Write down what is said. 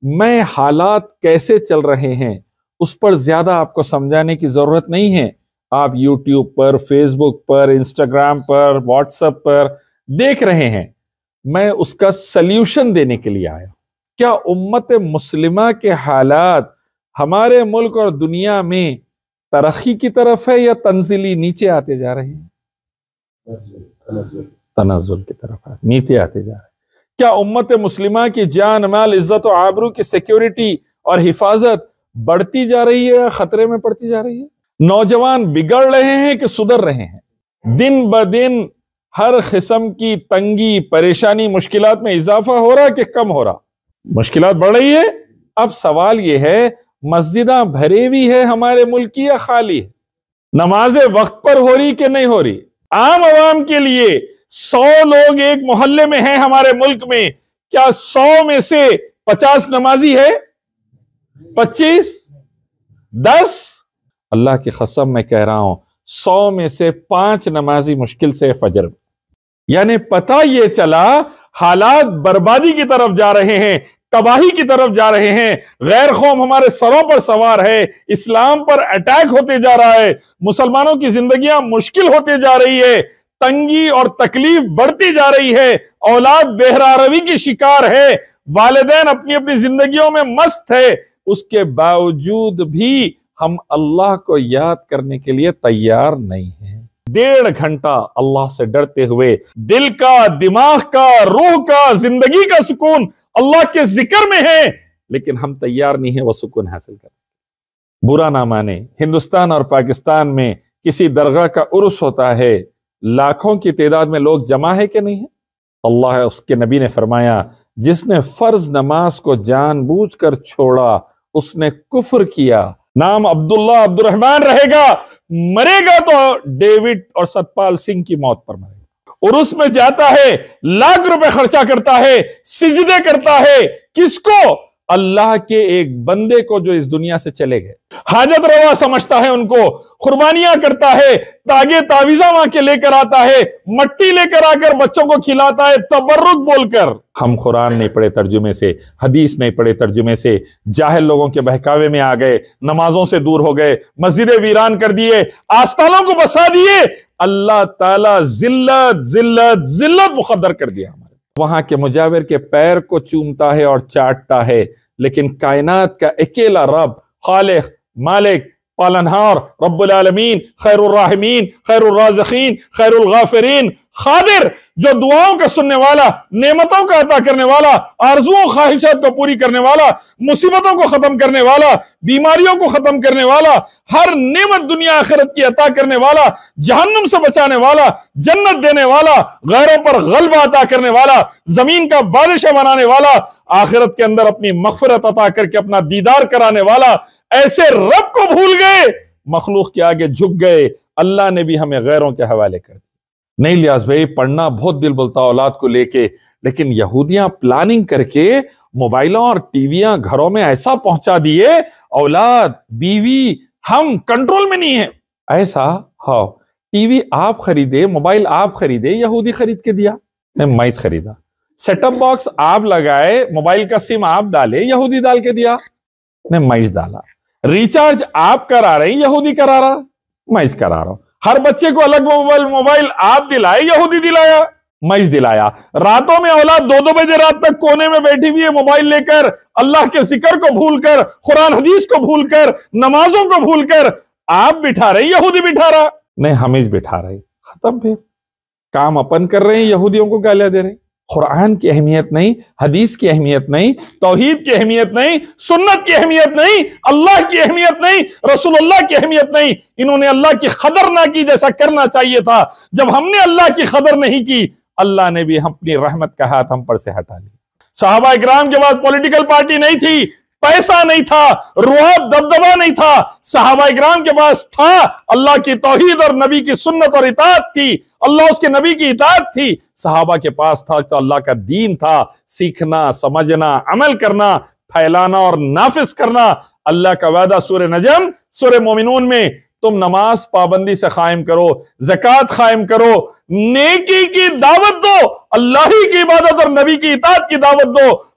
میں حالات کیسے چل رہے ہیں اس پر زیادہ آپ کو سمجھانے کی ضرورت نہیں ہے. آپ یوٹیوب پر، فیس بک پر، انسٹاگرام پر، واٹس ایپ پر دیکھ رہے ہیں. میں اس کا سلیوشن دینے کے لیے آیا. کیا امت مسلمہ کے حالات ہمارے ملک اور دنیا میں ترقی کی طرف ہے یا تنزلی نیچے آتے جا رہے ہیں؟ تنزل کی طرف نیچے آتے جا رہے ہیں. کیا امت مسلمہ کی جان، مال، عزت و آبرو کی سیکیورٹی اور حفاظت بڑھتی جا رہی ہے یا خطرے میں پڑتی جا رہی ہے؟ نوجوان بگڑ رہے ہیں کہ سدھر رہے ہیں؟ دن بدن ہر قسم کی تنگی، پریشانی، مشکلات میں اضافہ ہو رہا کہ کم ہو رہا؟ مشکلات بڑھ رہی ہے. اب سوال یہ ہے مسجداں بھری ہوئی ہے ہمارے ملک کی یا خالی ہے؟ نمازیں وقت پر ہو رہی کہ نہیں ہو رہی؟ عام عوام کے لیے 100 لوگ ایک محلے میں ہیں ہمارے ملک میں، کیا 100 میں سے 50 نمازی ہے؟ 25؟ 10؟ اللہ کی قسم میں کہہ رہا ہوں 100 میں سے 5 نمازی مشکل سے فجر میں. یعنی پتہ یہ چلا حالات بربادی کی طرف جا رہے ہیں، تباہی کی طرف جا رہے ہیں. غیر قوم ہمارے سروں پر سوار ہے، اسلام پر اٹیک ہوتے جا رہا ہے، مسلمانوں کی زندگیاں مشکل ہوتے جا رہی ہے، تنگی اور تکلیف بڑھتی جا رہی ہے، اولاد بہراروی کی شکار ہے، والدین اپنی اپنی زندگیوں میں مست ہے. اس کے باوجود بھی ہم اللہ کو یاد کرنے کے لیے تیار نہیں ہیں. 1.5 گھنٹہ اللہ سے ڈرتے ہوئے دل کا، دماغ کا، روح کا، زندگی کا سکون اللہ کے ذکر میں ہے، لیکن ہم تیار نہیں ہیں وہ سکون حاصل کریں. برا نہ مانے، ہندوستان اور پاکستان میں کسی درگاہ کا عرس ہوتا ہے، لاکھوں کی تعداد میں لوگ جمع ہے کہ نہیں ہے؟ اللہ اس کے نبی نے فرمایا جس نے فرض نماز کو جان بوجھ کر چھوڑا اس نے کفر کیا. نام عبداللہ، عبد الرحمن رہے گا، مرے گا تو ڈیوڈ اور ستپال سنگھ کی موت پر مرے گا. عرس میں جاتا ہے، لاکھ روپے خرچہ کرتا ہے، سجدے کرتا ہے، کس کو؟ اللہ کے ایک بندے کو جو اس دنیا سے چلے گئے. حاجت روا سمجھتا ہے ان کو، قربانیاں کرتا ہے، تاگے تعویذہ وہاں کے لے کر آتا ہے، مٹی لے کر آ کر بچوں کو کھلاتا ہے تبرک بول کر. ہم قرآن نہیں پڑھے ترجمے سے، حدیث نہیں پڑھے ترجمے سے، جاہل لوگوں کے بہکاوے میں آ گئے، نمازوں سے دور ہو گئے، مسجدیں ویران کر دیے، آستانوں کو بسا دیے. اللہ تعالیٰ ذلت ذلت ذلت مقدر کر دیا. وہاں کے مجاور کے پیر کو چومتا ہے اور چاٹتا ہے، لیکن کائنات کا اکیلا رب، خالق، مالک، پالنہار، رب العالمین، خیر الراحمین، خیر الرازقین، خیر الغافرین، قادر، جو دعاؤں کا سننے والا، نعمتوں کا عطا کرنے والا، آرزوؤں خواہشات کو پوری کرنے والا، مصیبتوں کو ختم کرنے والا، بیماریوں کو ختم کرنے والا، ہر نعمت دنیا آخرت کی عطا کرنے والا، جہنم سے بچانے والا، جنت دینے والا، غیروں پر غلبہ عطا کرنے والا، زمین کا بادشاہ بنانے والا، آخرت کے اندر اپنی مغفرت عطا کر کے اپنا دیدار کرانے والا. ایسے رب کو بھول گئے، مخلوق کے آگے جھک گئے. اللہ نے بھی ہمیں غیروں کے حوالے کر دیا. نہیں لیاس بھائی، پڑھنا بہت دل بولتا اولاد کو لے کے، لیکن یہودیاں پلاننگ کر کے موبائلوں اور ٹی ویاں گھروں میں ایسا پہنچا دیے، اولاد، بیوی، ہم کنٹرول میں نہیں ہیں. ایسا ہاں، ٹی وی آپ خریدے، موبائل آپ خریدے، یہودی خرید کے دیا؟ میں خریدا. سیٹ اپ باکس آپ لگائے، موبائل کا سم آپ ڈالے، یہودی ڈال کے دیا؟ میں ڈالا. ریچارج آپ کرا رہے ہیں، یہودی کرا رہا؟ میں کرا رہا ہوں. ہر بچے کو الگ موبائل آپ دلائے، یہودی دلایا؟ میں دلایا. راتوں میں اولاد 2 بجے رات تک کونے میں بیٹھی ہوئی ہے موبائل لے کر، اللہ کے ذکر کو بھول کر، قرآن حدیث کو بھول کر، نمازوں کو بھول کر. آپ بٹھا رہے، یہودی بٹھا رہا؟ نہیں، ہم بٹھا رہے. ختم. پھر کام اپن کر رہے ہیں، یہودیوں کو گالیاں دے رہے ہیں. قرآن کی اہمیت نہیں، حدیث کی اہمیت نہیں، توحید کی اہمیت نہیں، سنت کی اہمیت نہیں، اللہ کی اہمیت نہیں، رسول اللہ کی اہمیت نہیں. انہوں نے اللہ کی قدر نہ کی جیسا کرنا چاہیے تھا. جب ہم نے اللہ کی قدر نہیں کی، اللہ نے بھی اپنی رحمت کا ہاتھ ہم پر سے ہٹا لیا. صحابہ اکرام کے پاس پولیٹیکل پارٹی نہیں تھی، پیسہ نہیں تھا، رعب دبدبہ نہیں تھا. صحابہ اکرام کے پاس تھا اللہ کی توحید اور نبی کی سنت اور اطاعت تھی، اللہ اس کے نبی کی اطاعت تھی. صحابہ کے پاس تھا تو اللہ کا دین تھا، سیکھنا، سمجھنا، عمل کرنا، پھیلانا اور نافذ کرنا. اللہ کا وعدہ سورہ نجم، سورہ مومنون میں، تم نماز پابندی سے قائم کرو، زکوٰۃ قائم کرو، نیکی کی دعوت دو، اللہ ہی کی عبادت اور نبی کی اطاعت کی دعوت دو،